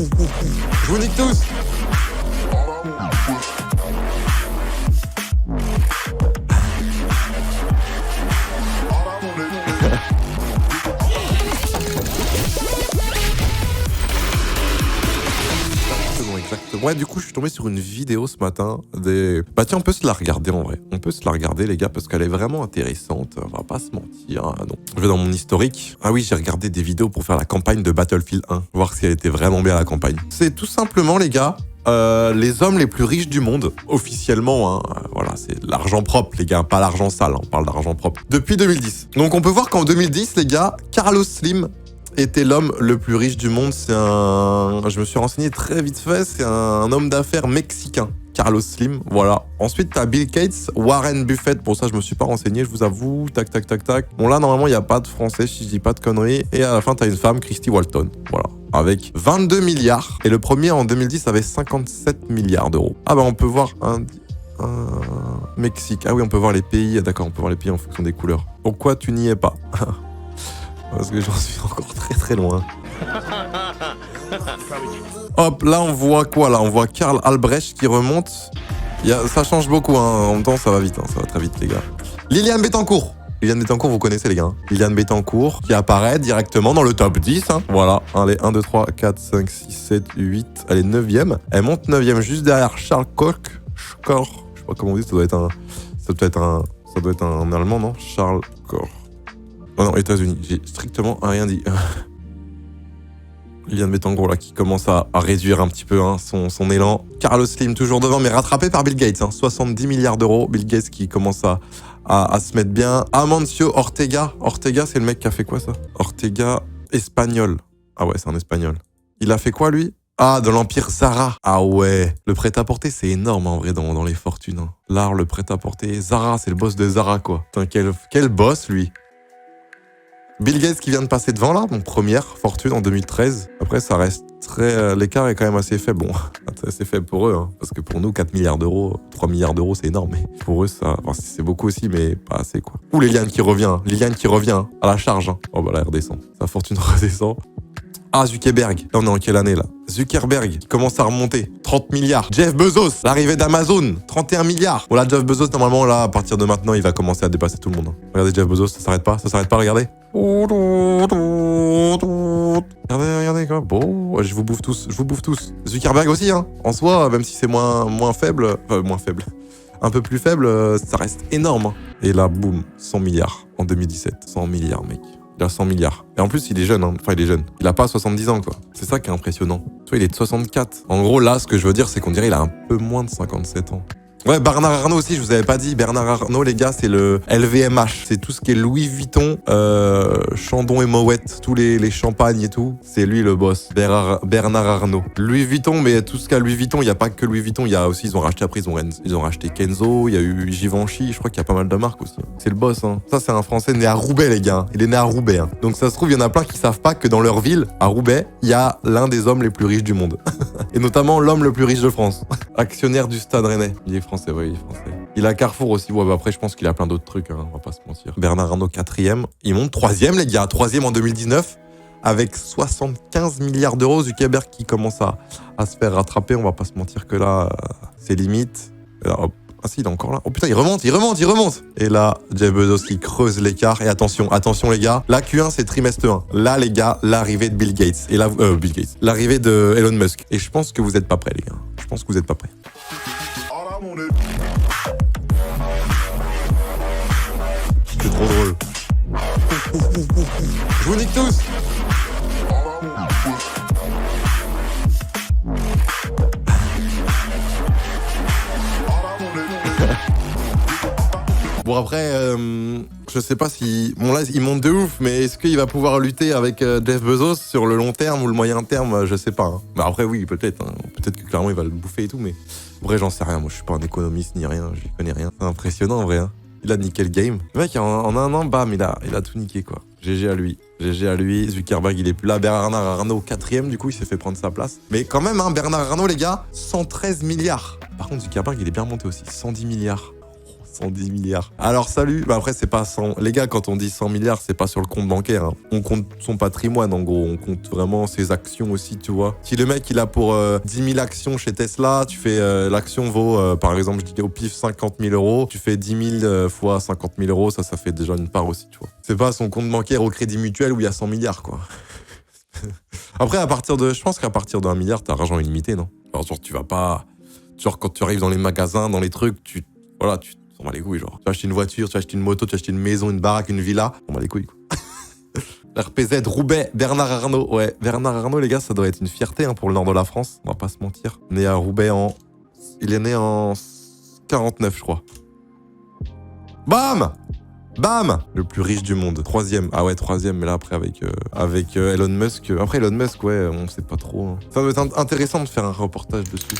Je vous nique tous. Exactement. Ouais, du coup, je suis tombé sur une vidéo ce matin Bah tiens, on peut se la regarder en vrai. On peut se la regarder, les gars, parce qu'elle est vraiment intéressante. On va pas se mentir. Hein. Donc, je vais dans mon historique. Ah oui, j'ai regardé des vidéos pour faire la campagne de Battlefield 1. Voir si elle était vraiment bien, la campagne. C'est tout simplement, les gars, les hommes les plus riches du monde. Officiellement, hein. Voilà, c'est l'argent propre, les gars. Pas l'argent sale, hein. On parle d'argent propre. Depuis 2010. Donc, on peut voir qu'en 2010, les gars, Carlos Slim était l'homme le plus riche du monde. C'est un... Je me suis renseigné très vite fait. C'est un homme d'affaires mexicain. Carlos Slim, voilà. Ensuite, t'as Bill Gates, Warren Buffett. Pour ça, je me suis pas renseigné, je vous avoue. Tac, tac, tac, tac. Bon, là, normalement, il n'y a pas de français, si je dis pas de conneries. Et à la fin, t'as une femme, Christy Walton. Voilà. Avec 22 milliards. Et le premier, en 2010, avait 57 milliards d'euros. Ah bah, on peut voir un Mexique. Ah oui, on peut voir les pays. D'accord, on peut voir les pays en fonction des couleurs. Pourquoi tu n'y es pas? Parce que j'en suis encore très très loin. Hop, là on voit quoi là? On voit Karl Albrecht qui remonte. Ça change beaucoup, hein. En même temps ça va vite, hein. Ça va très vite les gars. Liliane Bettencourt. Liliane Bettencourt, vous connaissez les gars. Hein. Liliane Bettencourt qui apparaît directement dans le top 10. Hein. Voilà, allez, 1, 2, 3, 4, 5, 6, 7, 8. Elle est 9ème. Elle monte 9ème juste derrière Charles Koch. Je sais pas comment on dit, ça doit être un allemand, non? Charles Koch. Oh non, États-Unis, j'ai strictement rien dit. Liliane Bettencourt là qui commence à réduire un petit peu hein, son élan. Carlos Slim toujours devant, mais rattrapé par Bill Gates. Hein, 70 milliards d'euros. Bill Gates qui commence à se mettre bien. Amancio Ortega. Ortega, c'est le mec qui a fait quoi ça? Ortega, espagnol. Ah ouais, c'est un espagnol. Il a fait quoi lui? Ah, dans l'empire Zara. Ah ouais. Le prêt-à-porter, c'est énorme en vrai dans les fortunes. Hein. L'art, le prêt-à-porter. Zara, c'est le boss de Zara quoi. Putain, quel boss lui. Bill Gates qui vient de passer devant là, mon première fortune en 2013. Après, ça reste très... l'écart est quand même assez faible. Bon, c'est assez faible pour eux, hein, parce que pour nous, 4 milliards d'euros, 3 milliards d'euros, c'est énorme. Mais pour eux, ça... Enfin, c'est beaucoup aussi, mais pas assez, quoi. Ouh, Liliane qui revient hein, à la charge. Hein. Oh, bah là, elle redescend. Sa fortune redescend. Ah, Zuckerberg. Là, on est en quelle année, là? Zuckerberg qui commence à remonter. 30 milliards. Jeff Bezos, l'arrivée d'Amazon. 31 milliards. Bon, là, Jeff Bezos, normalement, là, à partir de maintenant, il va commencer à dépasser tout le monde. Hein. Regardez Jeff Bezos, ça s'arrête pas, regardez. Regardez, quoi. Bon, je vous bouffe tous. Zuckerberg aussi, hein. En soi, même si c'est moins faible, un peu plus faible, ça reste énorme. Hein. Et là, boum, 100 milliards en 2017. 100 milliards, mec. Il a 100 milliards. Et en plus, il est jeune. Hein. Enfin, il est jeune. Il a pas 70 ans, quoi. C'est ça qui est impressionnant. Tu vois, il est de 64. En gros, là, ce que je veux dire, c'est qu'on dirait qu'il a un peu moins de 57 ans. Ouais, Bernard Arnault aussi, je vous avais pas dit. Bernard Arnault, les gars, c'est le LVMH. C'est tout ce qui est Louis Vuitton, Chandon et Moët, tous les champagnes et tout. C'est lui le boss, Bernard Arnault. Louis Vuitton, mais tout ce qu'a Louis Vuitton, il n'y a pas que Louis Vuitton. Il y a aussi, ils ont racheté après, ils ont racheté Kenzo, il y a eu Givenchy, je crois qu'il y a pas mal de marques aussi. C'est le boss, hein. Ça, c'est un Français né à Roubaix, les gars. Il est né à Roubaix. Hein. Donc ça se trouve, il y en a plein qui savent pas que dans leur ville, à Roubaix, il y a l'un des hommes les plus riches du monde. Et notamment l'homme le plus riche de France. Actionnaire du Stade Rennais. Il est français, oui, il est français. Il a Carrefour aussi. Ouais, bah après, je pense qu'il a plein d'autres trucs, hein, on va pas se mentir. Bernard Arnault, 4ème. Il monte 3ème, les gars. 3ème en 2019. Avec 75 milliards d'euros. Zuckerberg qui commence à se faire rattraper. On va pas se mentir que là, c'est limite. Et là, hop. Ah si, il est encore là. Oh putain, il remonte. Et là, Jeff Bezos qui creuse l'écart. Et attention les gars. La Q1, c'est trimestre 1. Là, les gars, l'arrivée de Bill Gates. Et là, l'arrivée de Elon Musk. Et je pense que vous êtes pas prêts, les gars. Je pense que vous êtes pas prêts. C'est trop drôle. Je vous nique tous. Bon après, je sais pas si... Bon là, il monte de ouf, mais est-ce qu'il va pouvoir lutter avec Jeff Bezos sur le long terme ou le moyen terme? Je sais pas. Hein. Bah après oui, peut-être. Hein. Peut-être que clairement il va le bouffer et tout, mais... En vrai, j'en sais rien. Moi, je suis pas un économiste ni rien. Je connais rien. C'est impressionnant en vrai. Hein. Il a niqué le game. Le mec, en un an, bam, il a tout niqué quoi. GG à lui. Zuckerberg, il est plus là. Bernard Arnault, 4ème, du coup, il s'est fait prendre sa place. Mais quand même, hein, Bernard Arnault, les gars, 113 milliards. Par contre, Zuckerberg, il est bien monté aussi. 110 milliards. 110 milliards. Alors salut, bah après c'est pas 100... Les gars, quand on dit 100 milliards, c'est pas sur le compte bancaire. Hein. On compte son patrimoine en gros, on compte vraiment ses actions aussi, tu vois. Si le mec il a pour 10 000 actions chez Tesla, tu fais l'action vaut par exemple, je dis au pif 50 000 euros, tu fais 10 000 fois 50 000 euros, ça fait déjà une part aussi, tu vois. C'est pas son compte bancaire au Crédit Mutuel où il y a 100 milliards quoi. Après, je pense qu'à partir d'1 milliard, t'as argent illimité, non? Alors, genre, tu vas pas... Genre, quand tu arrives dans les magasins, dans les trucs, tu t'en bats les couilles, genre. Tu vas acheter une voiture, tu vas acheter une moto, tu vas acheter une maison, une baraque, une villa, t'en bats les couilles, quoi. RPZ, Roubaix, Bernard Arnault. Ouais, Bernard Arnault, les gars, ça doit être une fierté hein, pour le nord de la France. On va pas se mentir. Né à Roubaix Il est né en 49, je crois. Bam! Bam! Le plus riche du monde. 3e. Ah ouais, 3e, mais là après avec Elon Musk. Après Elon Musk, ouais, on sait pas trop. Hein. Ça doit être intéressant de faire un reportage dessus.